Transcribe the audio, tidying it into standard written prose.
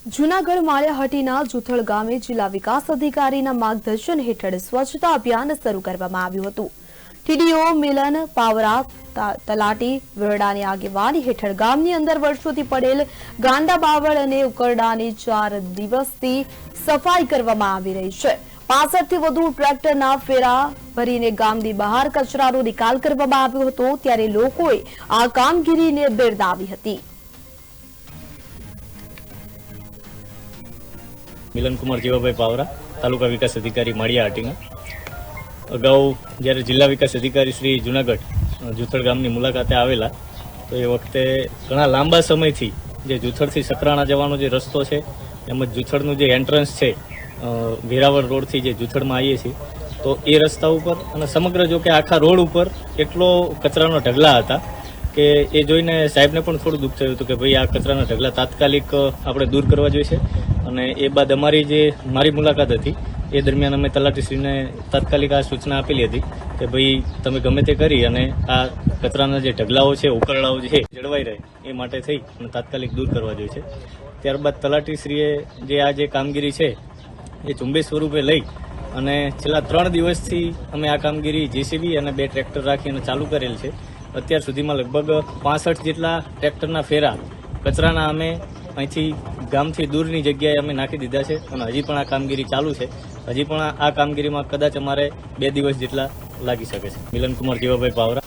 જૂનાગઢ માળિયાહાટીના જુથળ ગામે જિલ્લા વિકાસ અધિકારીના માર્ગદર્શન હેઠળ સ્વચ્છતા અભિયાન શરૂ કરવામાં આવ્યું હતું। ટીડીઓ મિલન પાવરા તલાટી વેરડાની આગેવાની હેઠળ ગામની અંદર વર્ષોથી પડેલ ગાંડા બાવળ અને ઉકરડાની 4 દિવસથી સફાઈ કરવામાં આવી રહી છે। 65 થી વધુ ટ્રેક્ટરના ફેરા ભરીને ગામની બહાર કચરાનો નિકાલ કરવામાં આવ્યો હતો, ત્યારે લોકોએ આ કામગીરીને બિરદાવી હતી। मिलन कुमार जीवाभाई पावरा तालुका विकास अधिकारी माळियाहाटीना अगाऊ જ્યારે જિલ્લા વિકાસ અધિકારી શ્રી જૂનાગઢ જુથળ ગામની મુલાકાતે આવેલા તો એ વખતે ઘણા લાંબા સમયથી જે જુથળથી સકરાણા જવાનો જે રસ્તો છે તેમજ જુથળનું જે એન્ટ્રન્સ છે વેરાવળ રોડથી જે જુથળમાં આવીએ છીએ તો એ રસ્તા ઉપર અને સમગ્ર જો કે આખા રોડ ઉપર એટલો કચરાનો ઢગલા હતા કે એ જોઈને સાહેબને પણ થોડું દુઃખ થયું હતું કે ભાઈ આ કચરાના ઢગલા તાત્કાલિક આપણે દૂર કરવા જોઈએ અને એ બાદ મારી મુલાકાત હતી એ દરમિયાન અમે તલાટીશ્રીને તાત્કાલિક આ સૂચના આપેલી હતી કે ભાઈ તમે ગમે તે કરી અને આ કચરાના જે ઢગલાઓ છે ઉકરડાઓ છે જળવાઈ રહે એ માટે થઈ અને તાત્કાલિક દૂર કરવા જોઈએ છે। ત્યારબાદ તલાટીશ્રીએ જે આ જે કામગીરી છે એ ઝુંબેશ સ્વરૂપે લઈ અને છેલ્લા 3 દિવસથી અમે આ કામગીરી જેસીબી અને 2 ટ્રેક્ટર રાખી અને ચાલુ કરેલ છે। અત્યાર સુધીમાં લગભગ 65 જેટલા ટ્રેક્ટરના ફેરા કચરાના અમે અહીંથી ગામથી દૂરની જગ્યાએ અમે નાખી દીધા છે અને હજી પણ આ કામગીરી ચાલુ છે। હજી પણ આ કામગીરીમાં કદાચ અમારે 2 દિવસ જેટલા લાગી શકે છે। મિલન કુમાર જીવાભાઈ પાવરા।